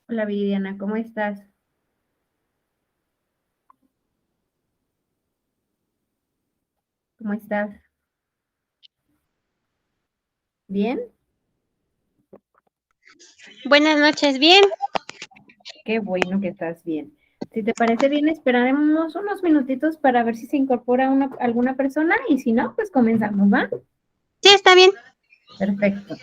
Hola Viridiana, ¿cómo estás? ¿Cómo estás? ¿Bien? Buenas noches, bien. Qué bueno que estás bien. Si te parece bien, esperaremos unos minutitos para ver si se incorpora alguna persona y si no, pues comenzamos, ¿va? Sí, está bien. Perfecto.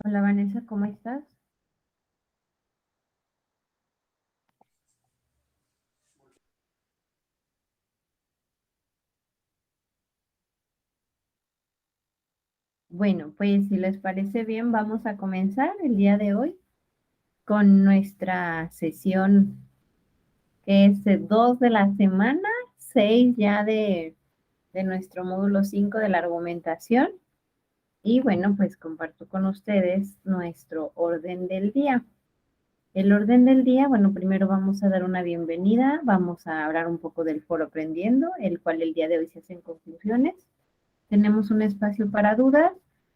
Hola Vanessa, ¿cómo estás? Bueno, pues si les parece bien, vamos a comenzar el día de hoy con nuestra sesión que es de 2 de la semana, 6 ya de nuestro módulo 5 de la argumentación. Y bueno, pues comparto con ustedes nuestro orden del día. El orden del día, bueno, primero vamos a dar una bienvenida, vamos a hablar un poco del foro Aprendiendo, el cual el día de hoy se hacen conclusiones. Tenemos un espacio para dudas,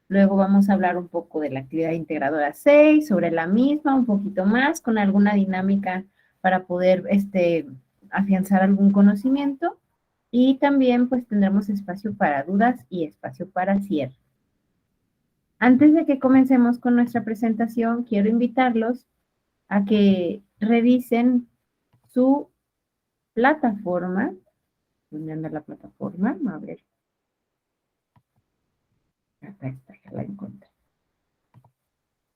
luego vamos a hablar un poco de la actividad integradora 6, sobre la misma, un poquito más, con alguna dinámica para poder afianzar algún conocimiento. Y también pues tendremos espacio para dudas y espacio para cierre. Antes de que comencemos con nuestra presentación, quiero invitarlos a que revisen su plataforma. ¿Dónde anda la plataforma? A ver. Acá está, ya la encontré.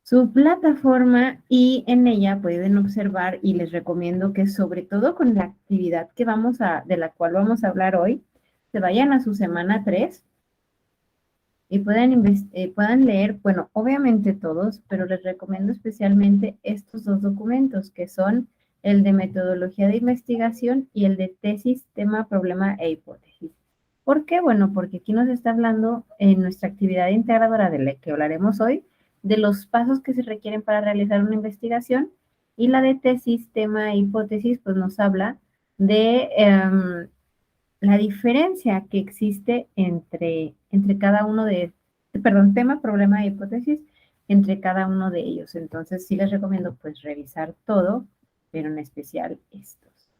Su plataforma y en ella pueden observar y les recomiendo que sobre todo con la actividad de la cual vamos a hablar hoy, se vayan a su semana 3 y puedan leer, bueno, obviamente todos, pero les recomiendo especialmente estos dos documentos, que son el de metodología de investigación y el de tesis, tema, problema e hipótesis. ¿Por qué? Bueno, porque aquí nos está hablando en nuestra actividad integradora de la que hablaremos hoy, de los pasos que se requieren para realizar una investigación, y la de tesis, tema e hipótesis, pues nos habla de la diferencia que existe entre cada uno perdón, tema, problema e hipótesis, entre cada uno de ellos. Entonces, sí les recomiendo pues revisar todo, pero en especial estos.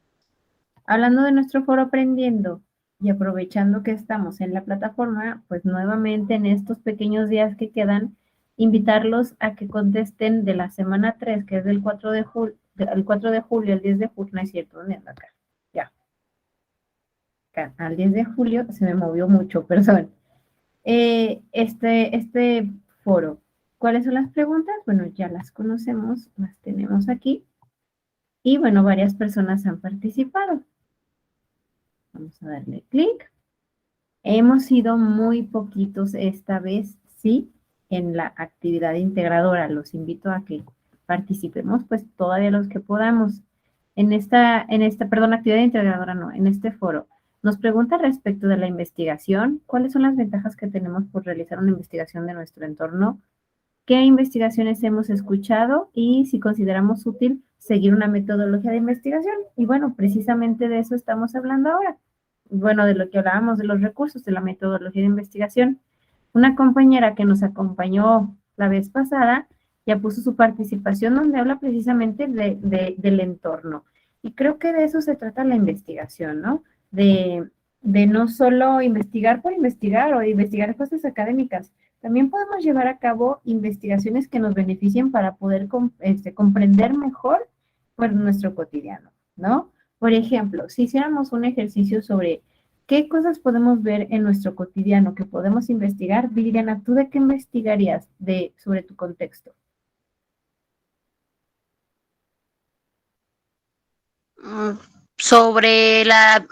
Hablando de nuestro foro Aprendiendo y aprovechando que estamos en la plataforma, pues nuevamente en estos pequeños días que quedan, invitarlos a que contesten de la semana 3, que es del 4 de julio, el 4 de julio, el 10 de julio, no es cierto, ¿dónde anda acá? Ya, al 10 de julio se me movió mucho, perdón. Este foro. ¿Cuáles son las preguntas? Bueno, ya las conocemos, las tenemos aquí. Y bueno, varias personas han participado. Vamos a darle clic. Hemos sido muy poquitos esta vez, sí, en la actividad integradora. Los invito a que participemos pues todavía los que podamos. En esta, actividad integradora no, en este foro. Nos pregunta respecto de la investigación, ¿cuáles son las ventajas que tenemos por realizar una investigación de nuestro entorno? ¿Qué investigaciones hemos escuchado? Y si consideramos útil seguir una metodología de investigación. Y bueno, precisamente de eso estamos hablando ahora. Bueno, de lo que hablábamos de los recursos, de la metodología de investigación. Una compañera que nos acompañó la vez pasada ya puso su participación donde habla precisamente del entorno. Y creo que de eso se trata la investigación, ¿no? De no solo investigar por investigar o de investigar cosas académicas. También podemos llevar a cabo investigaciones que nos beneficien para poder comprender mejor pues, nuestro cotidiano, ¿no? Por ejemplo, si hiciéramos un ejercicio sobre ¿qué cosas podemos ver en nuestro cotidiano que podemos investigar? Viridiana, ¿tú de qué investigarías sobre tu contexto? Sobre la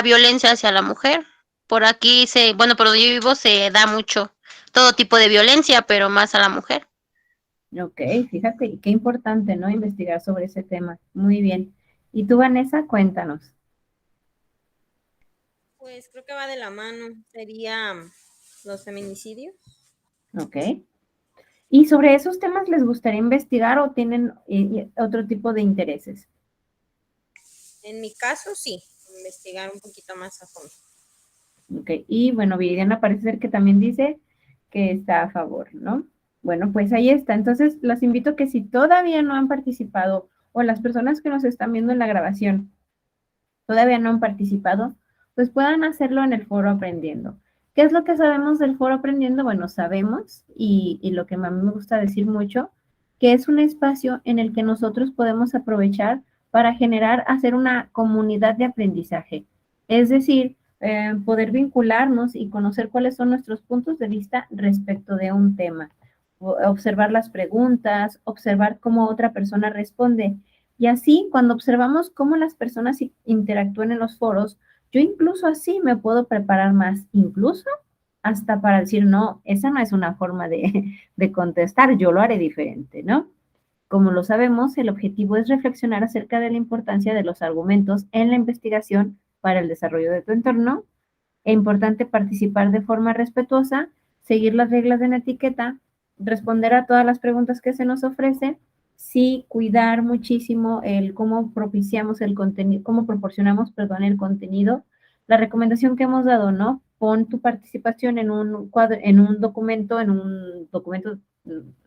violencia hacia la mujer. Por aquí por donde yo vivo se da mucho todo tipo de violencia, pero más a la mujer. Ok, fíjate, qué importante, ¿no? Investigar sobre ese tema. Muy bien. ¿Y tú, Vanessa? Cuéntanos. Pues creo que va de la mano. Sería los feminicidios. Ok. ¿Y sobre esos temas les gustaría investigar o tienen otro tipo de intereses? En mi caso, sí, investigar un poquito más a fondo. Ok, y bueno, Viridiana parece ser que también dice que está a favor, ¿no? Bueno, pues ahí está. Entonces, los invito a que si todavía no han participado o las personas que nos están viendo en la grabación todavía no han participado, pues puedan hacerlo en el foro Aprendiendo. ¿Qué es lo que sabemos del foro Aprendiendo? Bueno, sabemos, y lo que a mí me gusta decir mucho, que es un espacio en el que nosotros podemos aprovechar para hacer una comunidad de aprendizaje. Es decir, poder vincularnos y conocer cuáles son nuestros puntos de vista respecto de un tema. Observar las preguntas, observar cómo otra persona responde. Y así, cuando observamos cómo las personas interactúan en los foros, yo incluso así me puedo preparar más, incluso hasta para decir, no, esa no es una forma de contestar, yo lo haré diferente, ¿no? Como lo sabemos, el objetivo es reflexionar acerca de la importancia de los argumentos en la investigación para el desarrollo de tu entorno. Es importante participar de forma respetuosa, seguir las reglas de la etiqueta, responder a todas las preguntas que se nos ofrecen, sí cuidar muchísimo el cómo propiciamos el contenido, cómo proporcionamos, perdón, el contenido. La recomendación que hemos dado, ¿no? Pon tu participación en un cuadro, en un documento,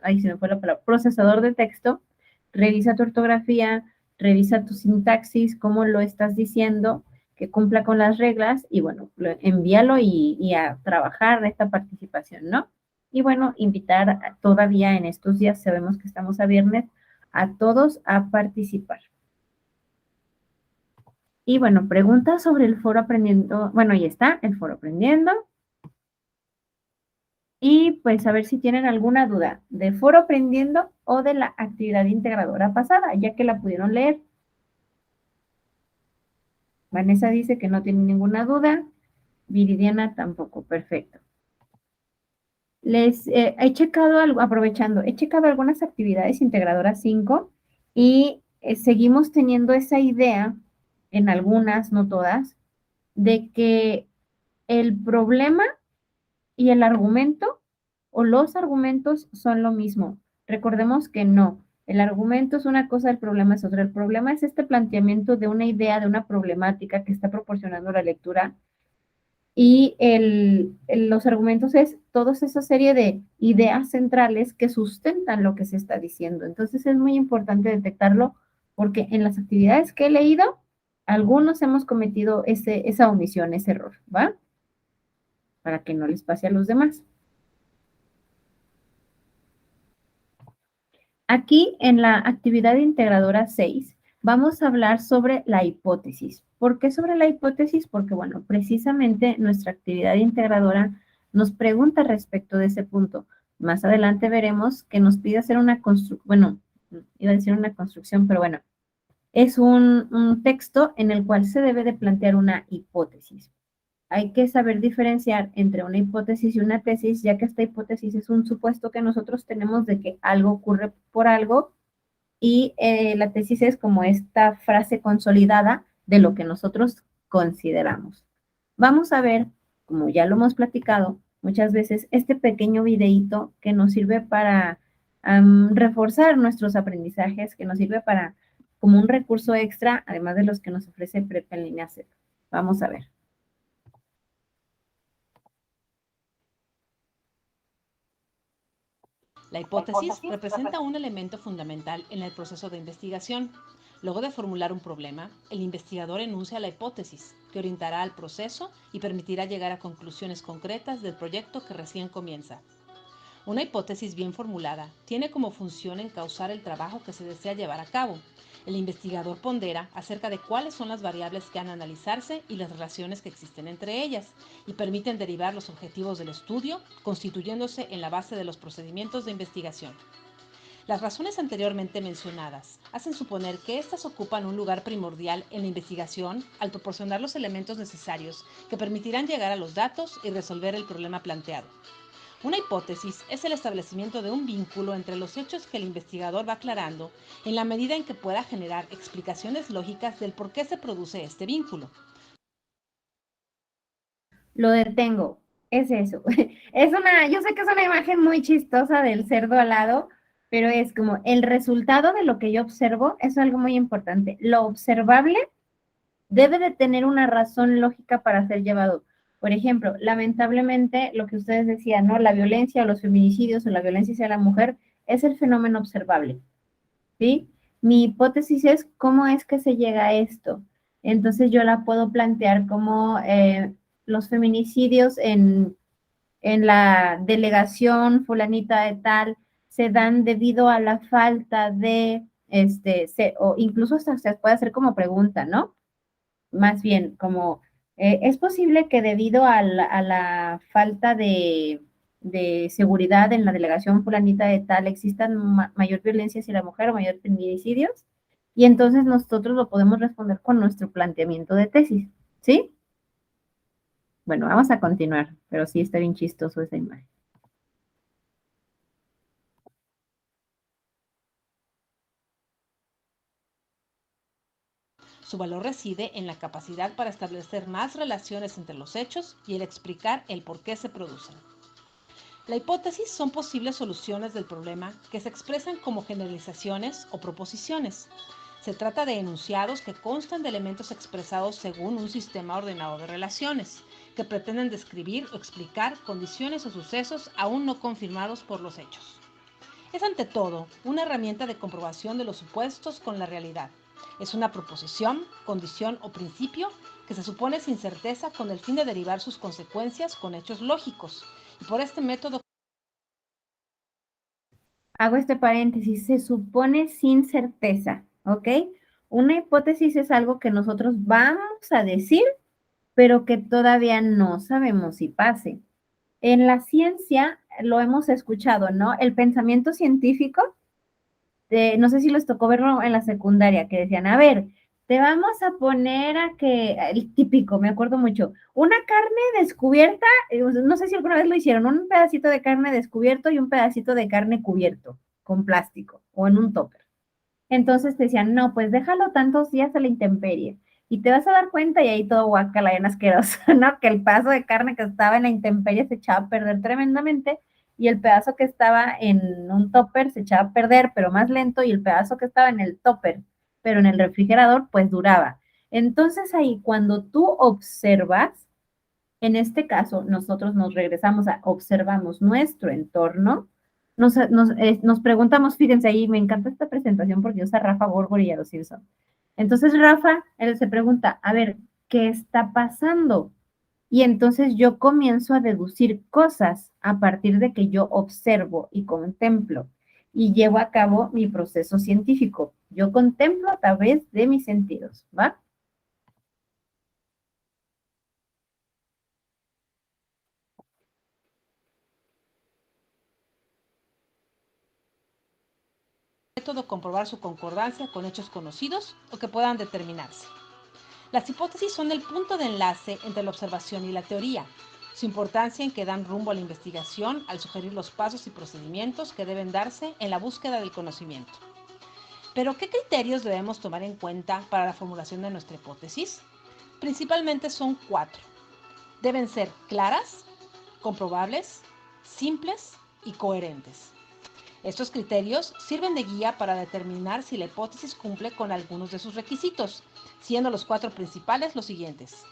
ahí se me fue la palabra, procesador de texto, revisa tu ortografía, revisa tu sintaxis, cómo lo estás diciendo, que cumpla con las reglas y bueno, envíalo y a trabajar esta participación, ¿no? Y bueno, invitar todavía en estos días, sabemos que estamos a viernes, a todos a participar. Y bueno, preguntas sobre el foro Aprendiendo. Bueno, ahí está, el foro Aprendiendo. Y pues a ver si tienen alguna duda de foro Aprendiendo o de la actividad integradora pasada, ya que la pudieron leer. Vanessa dice que no tiene ninguna duda. Viridiana tampoco, perfecto. He checado, aprovechando, he checado algunas actividades integradoras 5 y seguimos teniendo esa idea, en algunas, no todas, de que el problema y el argumento o los argumentos son lo mismo. Recordemos que no. El argumento es una cosa, el problema es otra. El problema es este planteamiento de una idea, de una problemática que está proporcionando la lectura. Y los argumentos es toda esa serie de ideas centrales que sustentan lo que se está diciendo. Entonces es muy importante detectarlo porque en las actividades que he leído, algunos hemos cometido esa omisión, ese error, ¿va? Para que no les pase a los demás. Aquí en la actividad integradora 6 vamos a hablar sobre la hipótesis. ¿Por qué sobre la hipótesis? Porque, bueno, precisamente nuestra actividad integradora nos pregunta respecto de ese punto. Más adelante veremos que nos pide hacer una construcción, bueno, iba a decir una construcción, pero bueno, es un texto en el cual se debe de plantear una hipótesis. hay que saber diferenciar entre una hipótesis y una tesis, ya que esta hipótesis es un supuesto que nosotros tenemos de que algo ocurre por algo, y la tesis es como esta frase consolidada de lo que nosotros consideramos. Vamos a ver, como ya lo hemos platicado muchas veces, este pequeño videíto que nos sirve para reforzar nuestros aprendizajes, que nos sirve para como un recurso extra, además de los que nos ofrece Prepa en línea C. Vamos a ver. La hipótesis representa un elemento fundamental en el proceso de investigación. Luego de formular un problema, el investigador enuncia la hipótesis, que orientará al proceso y permitirá llegar a conclusiones concretas del proyecto que recién comienza. Una hipótesis bien formulada tiene como función encauzar el trabajo que se desea llevar a cabo. El investigador pondera acerca de cuáles son las variables que han de analizarse y las relaciones que existen entre ellas, y permiten derivar los objetivos del estudio, constituyéndose en la base de los procedimientos de investigación. Las razones anteriormente mencionadas hacen suponer que éstas ocupan un lugar primordial en la investigación al proporcionar los elementos necesarios que permitirán llegar a los datos y resolver el problema planteado. Una hipótesis es el establecimiento de un vínculo entre los hechos que el investigador va aclarando en la medida en que pueda generar explicaciones lógicas del por qué se produce este vínculo. Lo detengo, es eso. Yo sé que es una imagen muy chistosa del cerdo alado, pero es como el resultado de lo que yo observo, es algo muy importante. Lo observable debe de tener una razón lógica para ser llevado. Por ejemplo, lamentablemente, lo que ustedes decían, ¿no? La violencia o los feminicidios o la violencia hacia la mujer es el fenómeno observable, ¿sí? Mi hipótesis es cómo es que se llega a esto. Entonces yo la puedo plantear como los feminicidios en la delegación fulanita de tal se dan debido a la falta de, o incluso hasta se puede hacer como pregunta, ¿no? Más bien, como, ¿es posible que debido a la falta de seguridad en la delegación fulanita de tal existan mayor violencia hacia la mujer o mayor feminicidios? Y entonces nosotros lo podemos responder con nuestro planteamiento de tesis, ¿sí? Bueno, vamos a continuar, pero sí está bien chistoso esa imagen. Su valor reside en la capacidad para establecer más relaciones entre los hechos y el explicar el por qué se producen. La hipótesis son posibles soluciones del problema que se expresan como generalizaciones o proposiciones. Se trata de enunciados que constan de elementos expresados según un sistema ordenado de relaciones, que pretenden describir o explicar condiciones o sucesos aún no confirmados por los hechos. Es ante todo una herramienta de comprobación de los supuestos con la realidad. Es una proposición, condición o principio que se supone sin certeza con el fin de derivar sus consecuencias con hechos lógicos. Y por este método Hago este paréntesis, se supone sin certeza, ¿ok? Una hipótesis es algo que nosotros vamos a decir, pero que todavía no sabemos si pase. En la ciencia lo hemos escuchado, ¿no? El pensamiento científico, no sé si les tocó verlo en la secundaria, que decían, a ver, te vamos a poner a que, el típico, me acuerdo mucho, una carne descubierta, no sé si alguna vez lo hicieron, un pedacito de carne descubierto y un pedacito de carne cubierto con plástico o en un topper. Entonces te decían, no, pues déjalo tantos días a la intemperie y te vas a dar cuenta y ahí todo guacala, bien asqueroso, ¿no? Que el pedazo de carne que estaba en la intemperie se echaba a perder tremendamente y el pedazo que estaba en un topper se echaba a perder, pero más lento, y el pedazo que estaba en el topper, pero en el refrigerador, pues duraba. Entonces ahí cuando tú observas, en este caso nosotros nos regresamos a observamos nuestro entorno, nos preguntamos, fíjense ahí, me encanta esta presentación porque usa Rafa Gorgor y a los Simpson. Entonces Rafa, él se pregunta, a ver, ¿qué está pasando? Y entonces yo comienzo a deducir cosas a partir de que yo observo y contemplo y llevo a cabo mi proceso científico. Yo contemplo a través de mis sentidos, ¿va? método comprobar su concordancia con hechos conocidos o que puedan determinarse. Las hipótesis son el punto de enlace entre la observación y la teoría. Su importancia en que dan rumbo a la investigación al sugerir los pasos y procedimientos que deben darse en la búsqueda del conocimiento. Pero, ¿qué criterios debemos tomar en cuenta para la formulación de nuestra hipótesis? Principalmente son 4. Deben ser claras, comprobables, simples y coherentes. Estos criterios sirven de guía para determinar si la hipótesis cumple con algunos de sus requisitos, siendo los 4 principales los siguientes.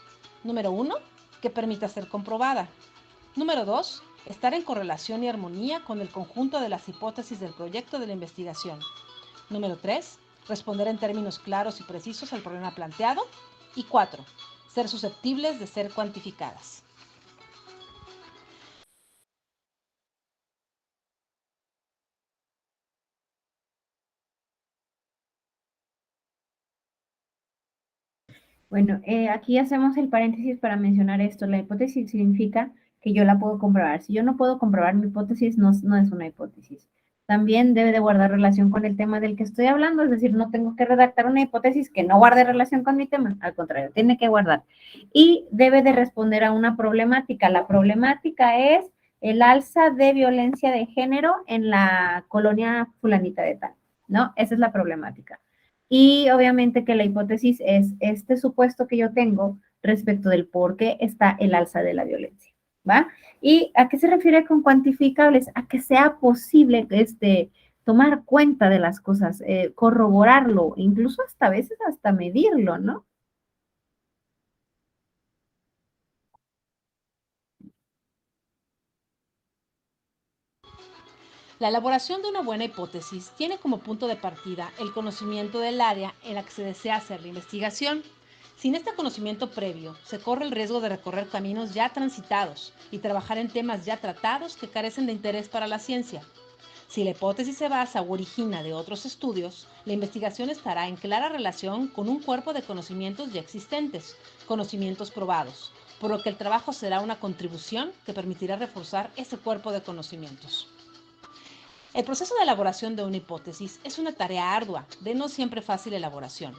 Número 1, que permita ser comprobada. Número 2, estar en correlación y armonía con el conjunto de las hipótesis del proyecto de la investigación. Número 3, responder en términos claros y precisos al problema planteado. Y 4, ser susceptibles de ser cuantificadas. Bueno, aquí hacemos el paréntesis para mencionar esto. La hipótesis significa que yo la puedo comprobar. Si yo no puedo comprobar mi hipótesis, no es una hipótesis. También debe de guardar relación con el tema del que estoy hablando, es decir, no tengo que redactar una hipótesis que no guarde relación con mi tema, al contrario, tiene que guardar. Y debe de responder a una problemática. La problemática es el alza de violencia de género en la colonia fulanita de tal, ¿no? Esa es la problemática. Y obviamente que la hipótesis es este supuesto que yo tengo respecto del por qué está el alza de la violencia, ¿va? ¿Y a qué se refiere con cuantificables? A que sea posible tomar cuenta de las cosas, corroborarlo, incluso hasta a veces hasta medirlo, ¿no? La elaboración de una buena hipótesis tiene como punto de partida el conocimiento del área en la que se desea hacer la investigación. Sin este conocimiento previo, se corre el riesgo de recorrer caminos ya transitados y trabajar en temas ya tratados que carecen de interés para la ciencia. Si la hipótesis se basa o origina de otros estudios, la investigación estará en clara relación con un cuerpo de conocimientos ya existentes, conocimientos probados, por lo que el trabajo será una contribución que permitirá reforzar ese cuerpo de conocimientos. El proceso de elaboración de una hipótesis es una tarea ardua, de no siempre fácil elaboración.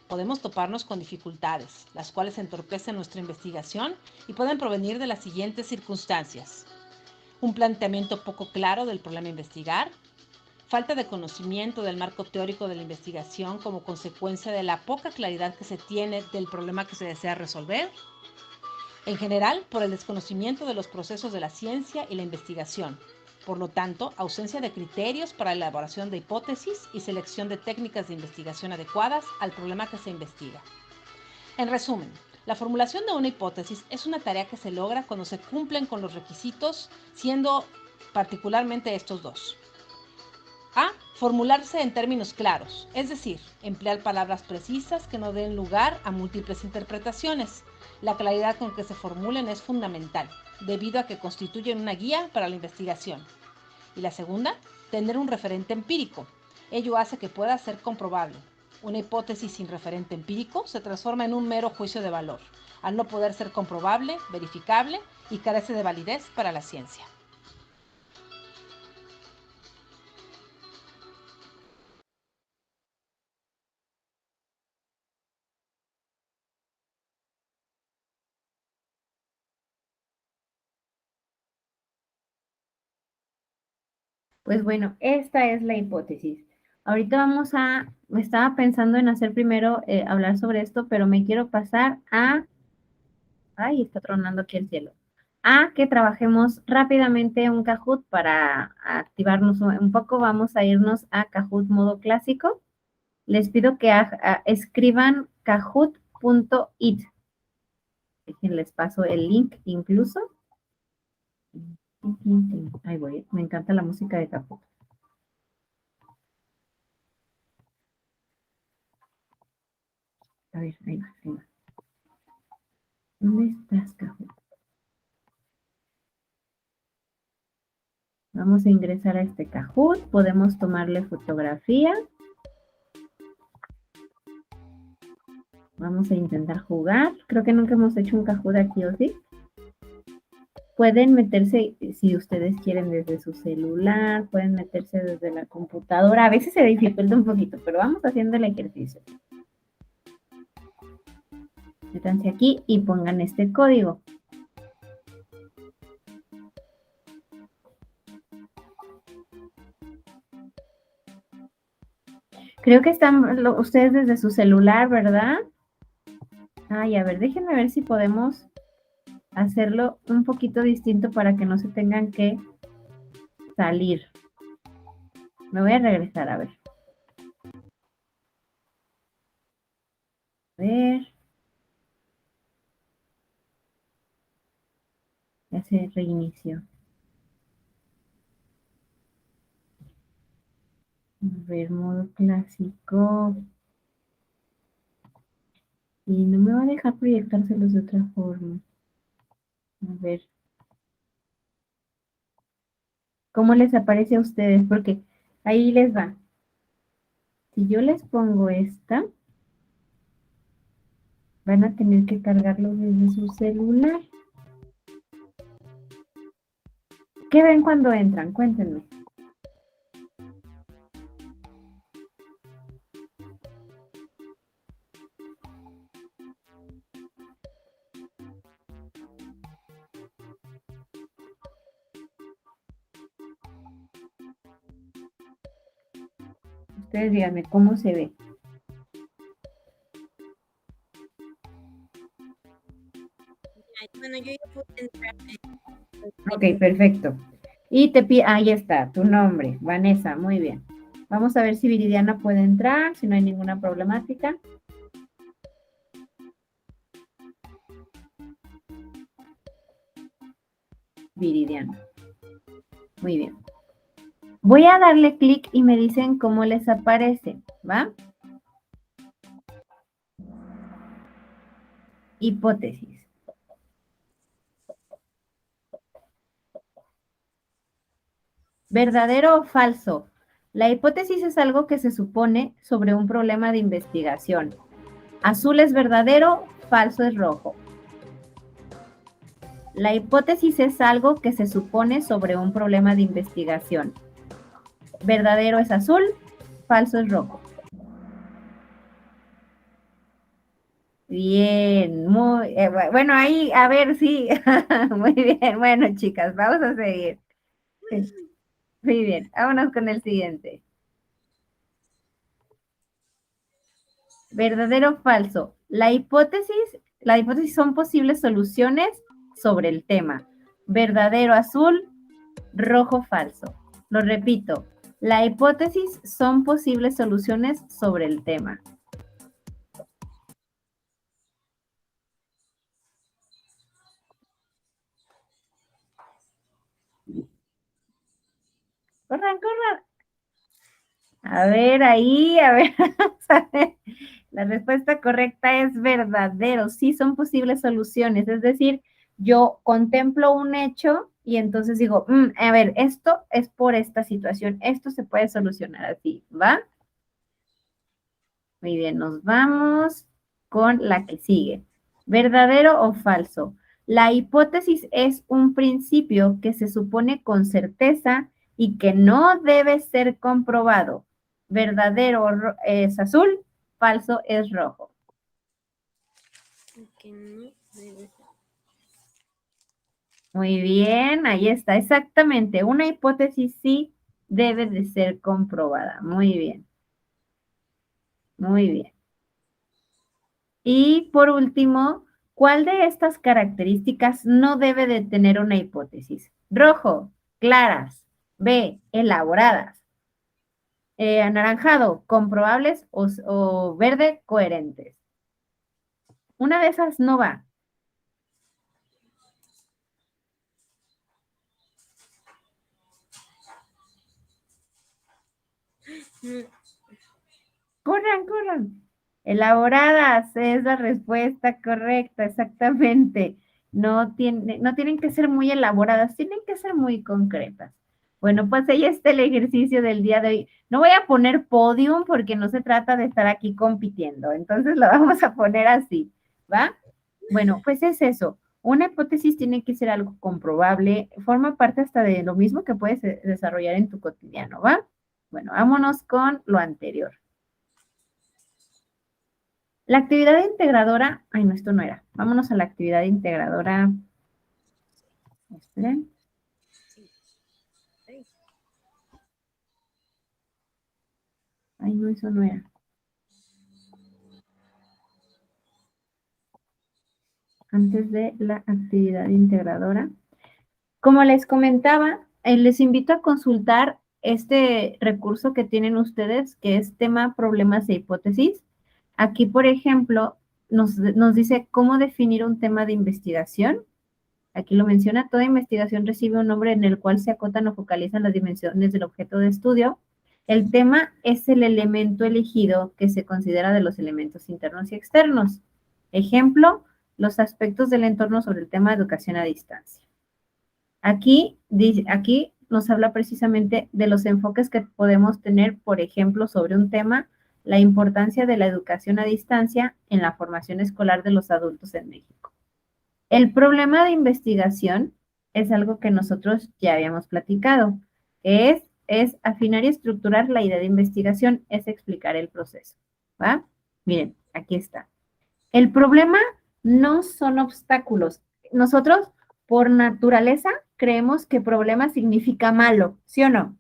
Podemos toparnos con dificultades, las cuales entorpecen nuestra investigación y pueden provenir de las siguientes circunstancias: un planteamiento poco claro del problema a investigar, falta de conocimiento del marco teórico de la investigación como consecuencia de la poca claridad que se tiene del problema que se desea resolver, en general por el desconocimiento de los procesos de la ciencia y la investigación. Por lo tanto, ausencia de criterios para la elaboración de hipótesis y selección de técnicas de investigación adecuadas al problema que se investiga. En resumen, la formulación de una hipótesis es una tarea que se logra cuando se cumplen con los requisitos, siendo particularmente estos 2. A. Formularse en términos claros, es decir, emplear palabras precisas que no den lugar a múltiples interpretaciones. La claridad con que se formulen es fundamental, debido a que constituyen una guía para la investigación. Y la segunda, tener un referente empírico. Ello hace que pueda ser comprobable. Una hipótesis sin referente empírico se transforma en un mero juicio de valor, al no poder ser comprobable, verificable y carece de validez para la ciencia. Pues bueno, esta es la hipótesis. Ahorita estaba pensando en hacer primero, hablar sobre esto, pero me quiero pasar ay, está tronando aquí el cielo, a que trabajemos rápidamente un Kahoot para activarnos un poco. Vamos a irnos a Kahoot modo clásico. Les pido que escriban kahoot.it. Les paso el link incluso. Ahí voy, me encanta la música de Kahoot. A ver, ahí va, ahí va. ¿Dónde estás, Kahoot? Vamos a ingresar a este Kahoot. Podemos tomarle fotografía. Vamos a intentar jugar. Creo que nunca hemos hecho un Kahoot aquí, ¿o sí? Pueden meterse, si ustedes quieren, desde su celular, pueden meterse desde la computadora. A veces se dificulta un poquito, pero vamos haciendo el ejercicio. Métanse aquí y pongan este código. Creo que están ustedes desde su celular, ¿verdad? Ay, a ver, déjenme ver si podemos hacerlo un poquito distinto para que no se tengan que salir. Me voy a regresar, a ver. A ver. Ya se reinició. A ver, modo clásico. Y no me va a dejar proyectárselos de otra forma. A ver. ¿Cómo les aparece a ustedes? Porque ahí les va. Si yo les pongo esta, van a tener que cargarlo desde su celular. ¿Qué ven cuando entran? Cuéntenme. Ustedes díganme cómo se ve. Bueno, yo ya pude entrar. Ok, perfecto. Y ahí está, tu nombre, Vanessa, muy bien. Vamos a ver si Viridiana puede entrar, si no hay ninguna problemática. Viridiana. Muy bien. Voy a darle clic y me dicen cómo les aparece, ¿va? Hipótesis. ¿Verdadero o falso? La hipótesis es algo que se supone sobre un problema de investigación. Azul es verdadero, falso es rojo. La hipótesis es algo que se supone sobre un problema de investigación. Verdadero es azul, falso es rojo. Bien, muy bueno, ahí, a ver, sí, muy bien, bueno, chicas, vamos a seguir. Muy bien, vámonos con el siguiente. ¿Verdadero o falso? La hipótesis son posibles soluciones sobre el tema. Verdadero azul, rojo falso. Lo repito, la hipótesis son posibles soluciones sobre el tema. Corran, corran. A ver, ahí, a ver, vamos a ver. La respuesta correcta es verdadero. Sí, son posibles soluciones. Es decir, yo contemplo un hecho y entonces digo, a ver, esto es por esta situación. Esto se puede solucionar así, ¿va? Muy bien, nos vamos con la que sigue. ¿Verdadero o falso? La hipótesis es un principio que se supone con certeza y que no debe ser comprobado. Verdadero es azul, falso es rojo. Que no debe ser. Muy bien, ahí está, exactamente. Una hipótesis sí debe de ser comprobada. Muy bien. Muy bien. Y por último, ¿cuál de estas características no debe de tener una hipótesis? Rojo, claras. B, elaboradas. Anaranjado, comprobables o verde, coherentes. Una de esas no va. Corran, corran. Elaboradas es la respuesta correcta, exactamente. No tienen que ser muy elaboradas, tienen que ser muy concretas. Bueno, pues ahí está el ejercicio del día de hoy. No voy a poner podium porque no se trata de estar aquí compitiendo, entonces lo vamos a poner así, ¿va? Bueno, pues es eso. Una hipótesis tiene que ser algo comprobable, forma parte hasta de lo mismo que puedes desarrollar en tu cotidiano, ¿va? Bueno, vámonos con lo anterior. La actividad integradora, ay, no, esto no era. Vámonos a la actividad integradora. Esperen. Ay, no, eso no era. Antes de la actividad integradora. Como les comentaba, les invito a consultar este recurso que tienen ustedes, que es tema, problemas e hipótesis. Aquí, por ejemplo, nos dice cómo definir un tema de investigación. Aquí lo menciona, toda investigación recibe un nombre en el cual se acotan o focalizan las dimensiones del objeto de estudio. El tema es el elemento elegido que se considera de los elementos internos y externos. Ejemplo, los aspectos del entorno sobre el tema de educación a distancia. Aquí nos habla precisamente de los enfoques que podemos tener, por ejemplo, sobre un tema, la importancia de la educación a distancia en la formación escolar de los adultos en México. El problema de investigación es algo que nosotros ya habíamos platicado. Es afinar y estructurar la idea de investigación, es explicar el proceso. ¿Va? Miren, aquí está. El problema no son obstáculos. Nosotros, por naturaleza, creemos que problema significa malo, ¿sí o no?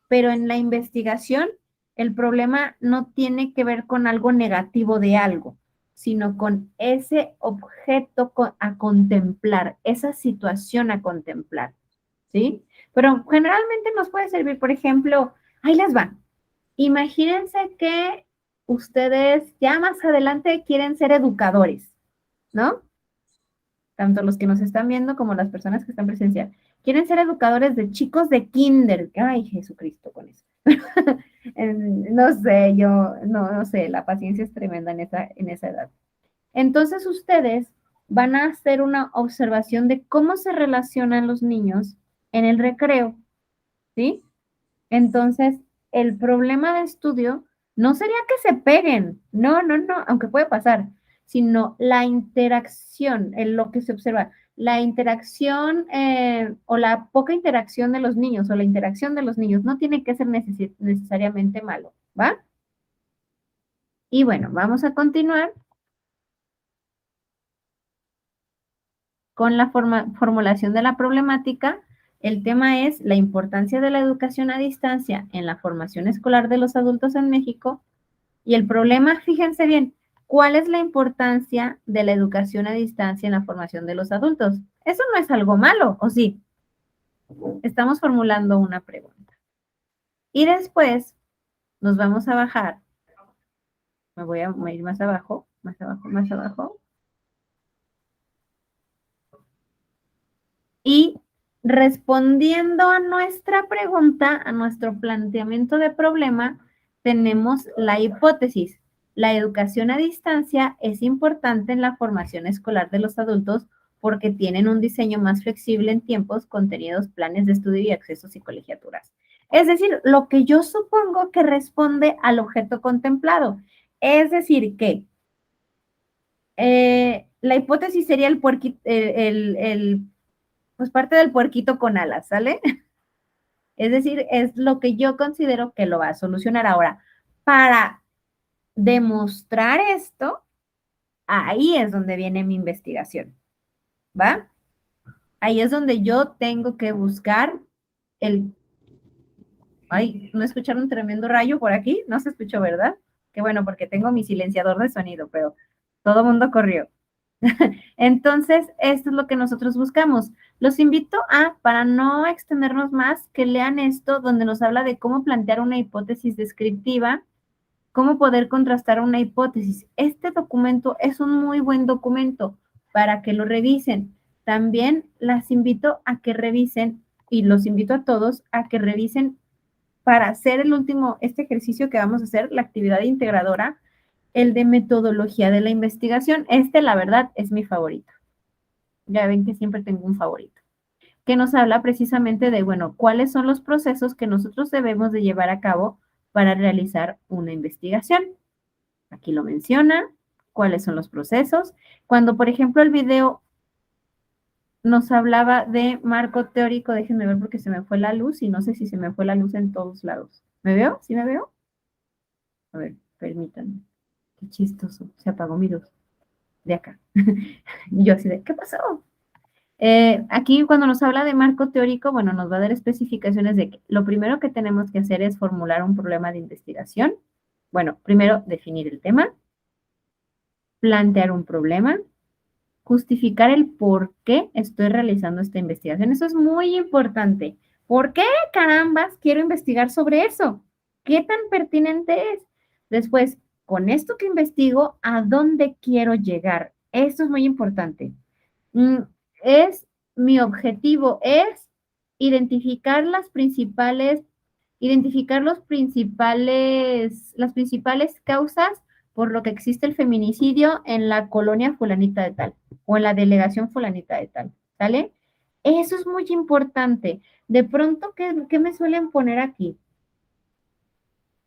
Pero en la investigación, el problema no tiene que ver con algo negativo de algo, sino con ese objeto a contemplar, esa situación a contemplar, ¿sí? Pero generalmente nos puede servir, por ejemplo, ahí les va. Imagínense que ustedes ya más adelante quieren ser educadores, ¿no? Tanto los que nos están viendo como las personas que están presencial. Quieren ser educadores de chicos de kinder. Ay, Jesucristo con eso. No sé, yo no sé, la paciencia es tremenda en esa edad. Entonces ustedes van a hacer una observación de cómo se relacionan los niños en el recreo, ¿sí? Entonces, el problema de estudio no sería que se peguen, no, aunque puede pasar, sino la interacción, en lo que se observa, la interacción o la poca interacción de los niños o la interacción de los niños no tiene que ser necesariamente malo, ¿va? Y bueno, vamos a continuar con la formulación de la problemática. El tema es la importancia de la educación a distancia en la formación escolar de los adultos en México. Y el problema, fíjense bien, ¿cuál es la importancia de la educación a distancia en la formación de los adultos? Eso no es algo malo, ¿o sí? Estamos formulando una pregunta. Y después nos vamos a bajar. Me voy a ir más abajo, más abajo, más abajo. Y respondiendo a nuestra pregunta, a nuestro planteamiento de problema, tenemos la hipótesis. La educación a distancia es importante en la formación escolar de los adultos porque tienen un diseño más flexible en tiempos, contenidos, planes de estudio y accesos y colegiaturas. Es decir, lo que yo supongo que responde al objeto contemplado. Es decir, que la hipótesis sería pues parte del puerquito con alas, ¿sale? Es decir, es lo que yo considero que lo va a solucionar. Ahora, para demostrar esto, ahí es donde viene mi investigación, ¿va? Ahí es donde yo tengo que buscar el... Ay, ¿no escucharon un tremendo rayo por aquí? No se escuchó, ¿verdad? Qué bueno, porque tengo mi silenciador de sonido, pero todo mundo corrió. Entonces, esto es lo que nosotros buscamos. Los invito para no extendernos más, que lean esto, donde nos habla de cómo plantear una hipótesis descriptiva, cómo poder contrastar una hipótesis. Este documento es un muy buen documento para que lo revisen. También las invito a que revisen, y los invito a todos a que revisen para hacer este ejercicio que vamos a hacer, la actividad integradora, el de metodología de la investigación. La verdad, es mi favorito. Ya ven que siempre tengo un favorito. Que nos habla precisamente de, bueno, cuáles son los procesos que nosotros debemos de llevar a cabo para realizar una investigación. Aquí lo menciona, cuáles son los procesos. Cuando, por ejemplo, el video nos hablaba de marco teórico, déjenme ver porque se me fue la luz y no sé si se me fue la luz en todos lados. ¿Me veo? ¿Sí me veo? A ver, permítanme. Qué chistoso, se apagó mi luz de acá. Y yo así de, ¿qué pasó? Aquí cuando nos habla de marco teórico, bueno, nos va a dar especificaciones de que lo primero que tenemos que hacer es formular un problema de investigación. Bueno, primero definir el tema, plantear un problema, justificar el por qué estoy realizando esta investigación. Eso es muy importante. ¿Por qué carambas quiero investigar sobre eso? ¿Qué tan pertinente es? Después, con esto que investigo, ¿a dónde quiero llegar? Esto es muy importante. Es mi objetivo es identificar las principales causas por lo que existe el feminicidio en la colonia fulanita de tal o en la delegación fulanita de tal, ¿sale? Eso es muy importante. De pronto, ¿qué me suelen poner aquí?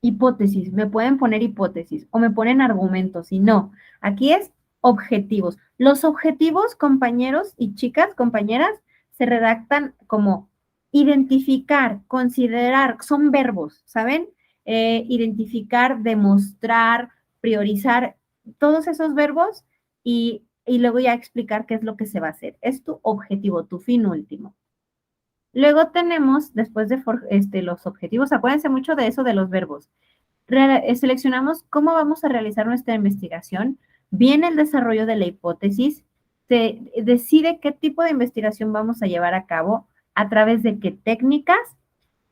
Hipótesis, me pueden poner hipótesis o me ponen argumentos y no, aquí es objetivos. Los objetivos, compañeros y chicas, compañeras, se redactan como identificar, considerar, son verbos, ¿saben? Identificar, demostrar, priorizar, todos esos verbos y luego ya explicar qué es lo que se va a hacer. Es tu objetivo, tu fin último. Luego tenemos, después de los objetivos, acuérdense mucho de eso de los verbos. Seleccionamos cómo vamos a realizar nuestra investigación, viene el desarrollo de la hipótesis, se decide qué tipo de investigación vamos a llevar a cabo, a través de qué técnicas,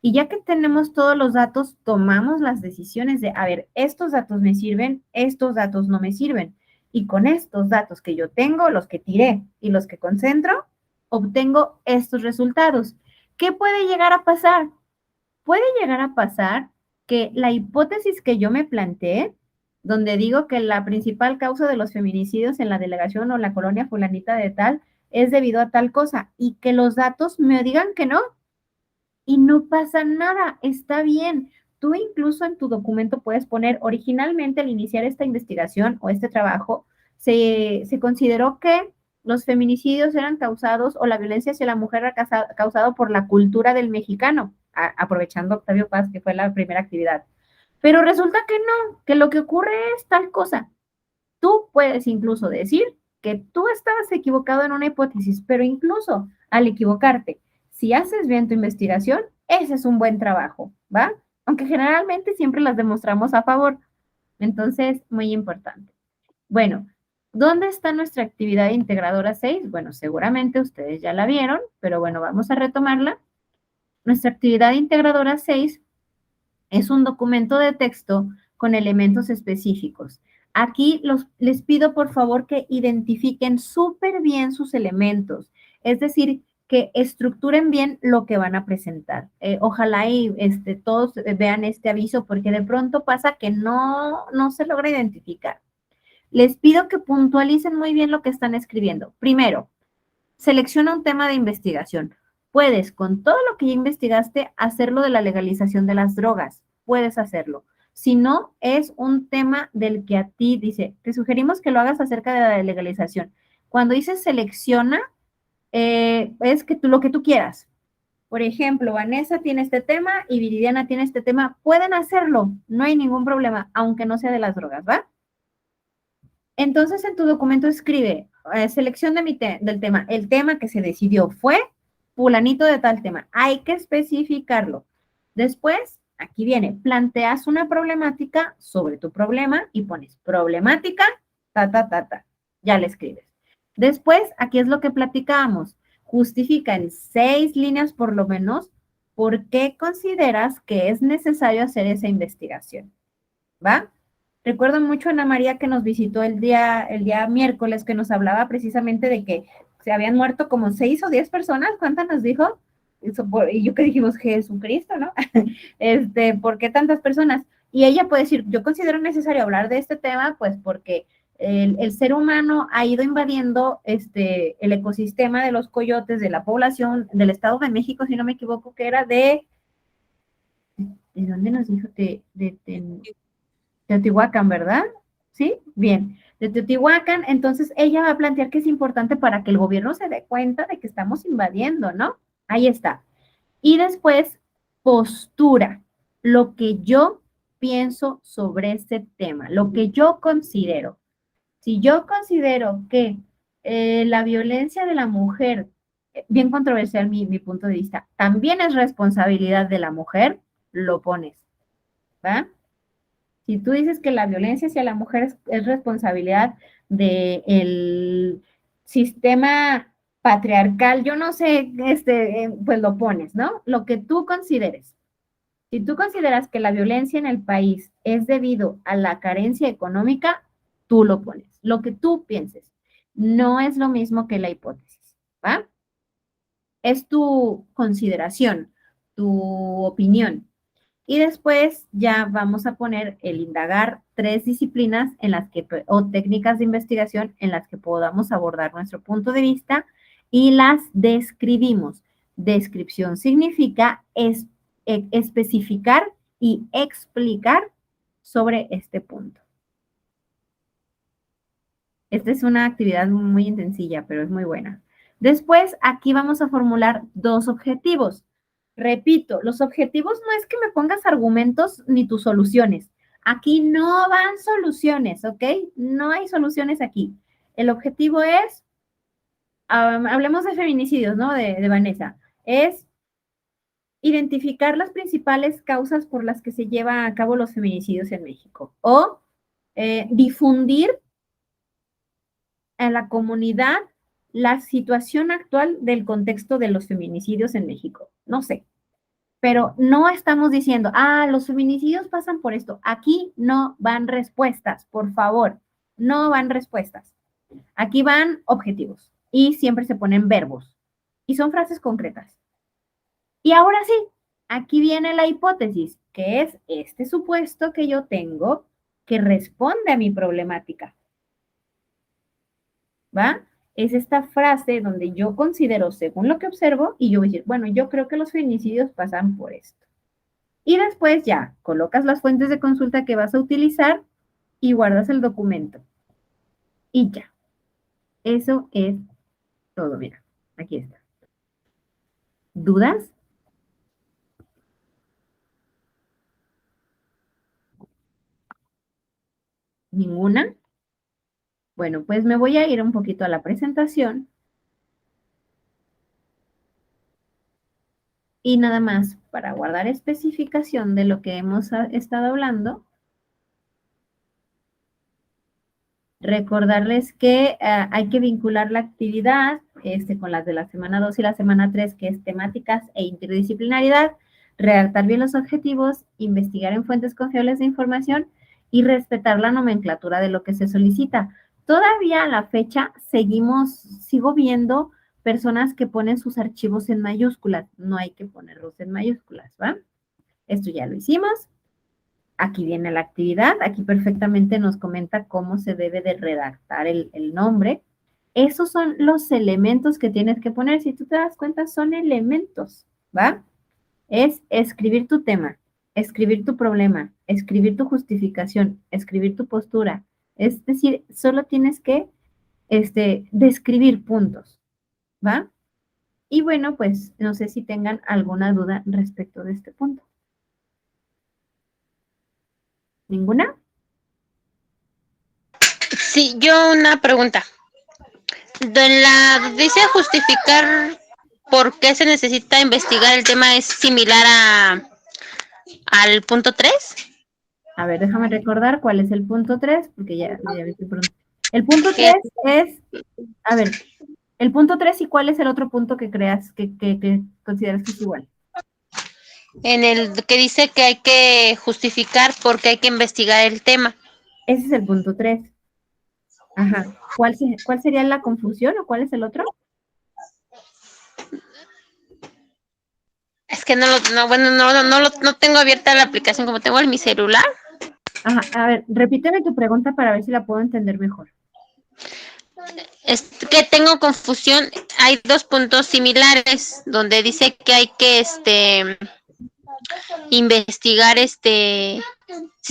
y ya que tenemos todos los datos, tomamos las decisiones de, a ver, estos datos me sirven, estos datos no me sirven, y con estos datos que yo tengo, los que tiré y los que concentro, obtengo estos resultados. ¿Qué puede llegar a pasar? Puede llegar a pasar que la hipótesis que yo me planteé, donde digo que la principal causa de los feminicidios en la delegación o la colonia fulanita de tal es debido a tal cosa, y que los datos me digan que no, y no pasa nada, está bien. Tú incluso en tu documento puedes poner, originalmente al iniciar esta investigación o este trabajo, se consideró que los feminicidios eran causados o la violencia hacia la mujer era causado por la cultura del mexicano, aprovechando Octavio Paz, que fue la primera actividad. Pero resulta que no, que lo que ocurre es tal cosa. Tú puedes incluso decir que tú estabas equivocado en una hipótesis, pero incluso al equivocarte, si haces bien tu investigación, ese es un buen trabajo, ¿va? Aunque generalmente siempre las demostramos a favor. Entonces, muy importante. Bueno, ¿dónde está nuestra actividad integradora 6? Bueno, seguramente ustedes ya la vieron, pero bueno, vamos a retomarla. Nuestra actividad integradora 6 es un documento de texto con elementos específicos. Aquí les pido por favor que identifiquen súper bien sus elementos, es decir, que estructuren bien lo que van a presentar. Ojalá y todos vean este aviso porque de pronto pasa que no se logra identificar. Les pido que puntualicen muy bien lo que están escribiendo. Primero, selecciona un tema de investigación. Puedes, con todo lo que ya investigaste, hacerlo de la legalización de las drogas. Puedes hacerlo. Si no, es un tema del que a ti dice, te sugerimos que lo hagas acerca de la legalización. Cuando dices selecciona, es que lo que tú quieras. Por ejemplo, Vanessa tiene este tema y Viridiana tiene este tema. Pueden hacerlo, no hay ningún problema, aunque no sea de las drogas, ¿va? Entonces, en tu documento escribe, selección del tema. El tema que se decidió fue fulanito de tal tema. Hay que especificarlo. Después, aquí viene, planteas una problemática sobre tu problema y pones problemática, Ya le escribes. Después, aquí es lo que platicábamos. Justifica en 6 líneas por lo menos por qué consideras que es necesario hacer esa investigación. ¿Va? Recuerdo mucho a Ana María que nos visitó el día miércoles, que nos hablaba precisamente de que se habían muerto como 6 o 10 personas. ¿Cuántas nos dijo? Y yo que dijimos, Jesucristo, ¿no? ¿Por qué tantas personas? Y ella puede decir, yo considero necesario hablar de este tema, pues porque el ser humano ha ido invadiendo el ecosistema de los coyotes, de la población del Estado de México, si no me equivoco, que era ¿de dónde nos dijo? Teotihuacán, ¿verdad? ¿Sí? Bien. De Teotihuacán, entonces ella va a plantear que es importante para que el gobierno se dé cuenta de que estamos invadiendo, ¿no? Ahí está. Y después, postura. Lo que yo pienso sobre este tema, lo que yo considero. Si yo considero que la violencia de la mujer, bien controversial mi punto de vista, también es responsabilidad de la mujer, lo pones, ¿va? Si tú dices que la violencia hacia la mujer es responsabilidad del sistema patriarcal, yo no sé, pues lo pones, ¿no? Lo que tú consideres. Si tú consideras que la violencia en el país es debido a la carencia económica, tú lo pones. Lo que tú pienses. No es lo mismo que la hipótesis, ¿va? Es tu consideración, tu opinión. Y después ya vamos a poner el indagar 3 disciplinas en las que, o técnicas de investigación en las que podamos abordar nuestro punto de vista y las describimos. Descripción significa especificar y explicar sobre este punto. Esta es una actividad muy intensilla, pero es muy buena. Después, aquí vamos a formular 2 objetivos. Repito, los objetivos no es que me pongas argumentos ni tus soluciones. Aquí no van soluciones, ¿ok? No hay soluciones aquí. El objetivo es, hablemos de feminicidios, ¿no? De Vanessa. Es identificar las principales causas por las que se llevan a cabo los feminicidios en México. O difundir en la comunidad la situación actual del contexto de los feminicidios en México. No sé. Pero no estamos diciendo, los feminicidios pasan por esto. Aquí no van respuestas, por favor. No van respuestas. Aquí van objetivos y siempre se ponen verbos y son frases concretas. Y ahora sí, aquí viene la hipótesis, que es este supuesto que yo tengo que responde a mi problemática. ¿Va? Es esta frase donde yo considero según lo que observo y yo voy a decir, bueno, yo creo que los feminicidios pasan por esto. Y después ya colocas las fuentes de consulta que vas a utilizar y guardas el documento. Y ya. Eso es todo. Mira, aquí está. ¿Dudas? ¿Ninguna? Bueno, pues me voy a ir un poquito a la presentación. Y nada más, para guardar especificación de lo que hemos estado hablando, recordarles que hay que vincular la actividad con las de la semana 2 y la semana 3, que es temáticas e interdisciplinaridad, redactar bien los objetivos, investigar en fuentes confiables de información y respetar la nomenclatura de lo que se solicita. Todavía a la fecha sigo viendo personas que ponen sus archivos en mayúsculas. No hay que ponerlos en mayúsculas, ¿va? Esto ya lo hicimos. Aquí viene la actividad. Aquí perfectamente nos comenta cómo se debe de redactar el nombre. Esos son los elementos que tienes que poner. Si tú te das cuenta, son elementos, ¿va? Es escribir tu tema, escribir tu problema, escribir tu justificación, escribir tu postura. Es decir, solo tienes que describir puntos, ¿va? Y bueno, pues no sé si tengan alguna duda respecto de este punto. ¿Ninguna? Sí, yo una pregunta. Dice justificar por qué se necesita investigar el tema, ¿es similar al punto 3? A ver, déjame recordar cuál es el punto 3, porque ya vi que pronto. El punto 3 es, a ver, el punto 3 y cuál es el otro punto que creas, que consideras que es igual. En el que dice que hay que justificar por qué hay que investigar el tema. Ese es el punto 3. Ajá. ¿Cuál sería la confusión o cuál es el otro? Es que no tengo abierta la aplicación como tengo en mi celular. Ajá, a ver, repíteme tu pregunta para ver si la puedo entender mejor. Es que tengo confusión. Hay 2 puntos similares donde dice que hay que investigar si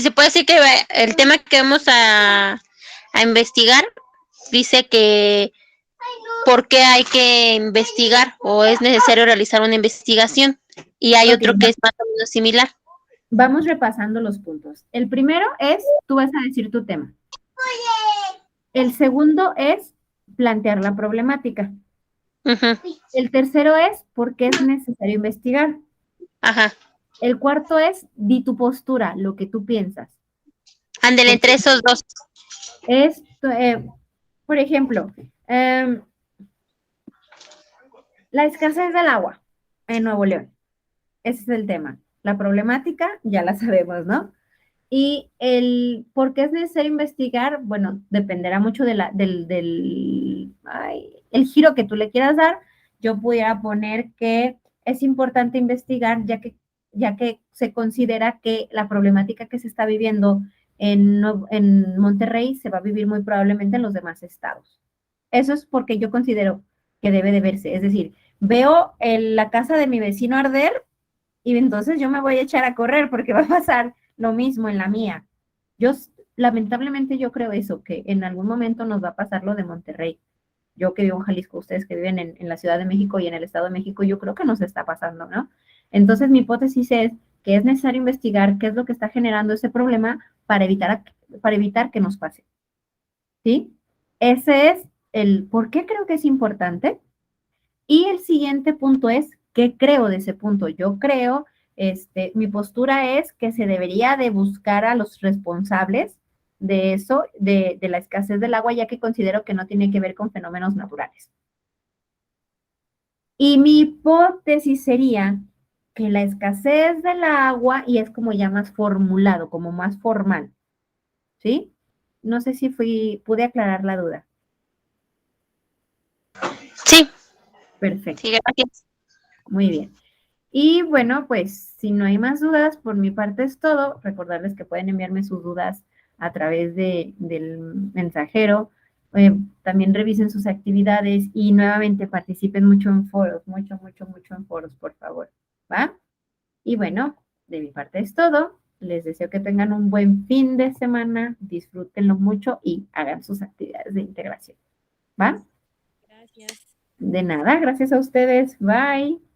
se puede decir que el tema que vamos a investigar dice que por qué hay que investigar o es necesario realizar una investigación, y hay otro que es más o menos similar. vamos repasando los puntos. El primero es, tú vas a decir tu tema. El segundo es plantear la problemática. Ujú. El tercero es por qué es necesario investigar. Ajá. El cuarto es di tu postura, lo que tú piensas. Ándele entre esos dos. Es, por ejemplo, la escasez del agua en Nuevo León. Ese es el tema. La problemática ya la sabemos, ¿no? Y el por qué es necesario investigar, bueno, dependerá mucho de el giro que tú le quieras dar. Yo pudiera poner que es importante investigar ya que se considera que la problemática que se está viviendo en Monterrey se va a vivir muy probablemente en los demás estados. Eso es porque yo considero que debe de verse. Es decir, veo la casa de mi vecino arder y entonces yo me voy a echar a correr porque va a pasar lo mismo en la mía. Yo, lamentablemente, yo creo eso, que en algún momento nos va a pasar lo de Monterrey. Yo que vivo en Jalisco, ustedes que viven en la Ciudad de México y en el Estado de México, yo creo que nos está pasando, ¿no? Entonces, mi hipótesis es que es necesario investigar qué es lo que está generando ese problema para evitar que nos pase. ¿Sí? Ese es el por qué creo que es importante. Y el siguiente punto es, ¿qué creo de ese punto? Yo creo, mi postura es que se debería de buscar a los responsables de eso, de la escasez del agua, ya que considero que no tiene que ver con fenómenos naturales. Y mi hipótesis sería que la escasez del agua, y es como ya más formulado, como más formal, ¿sí? No sé si pude aclarar la duda. Sí, Perfecto, sí, gracias. muy bien. Y bueno, pues si no hay más dudas, por mi parte es todo. Recordarles que pueden enviarme sus dudas a través del mensajero. También revisen sus actividades y nuevamente participen mucho en foros, mucho en foros, por favor. ¿Va? Y bueno, de mi parte es todo. Les deseo que tengan un buen fin de semana, disfrútenlo mucho y hagan sus actividades de integración. ¿Va? Gracias. De nada, gracias a ustedes. Bye.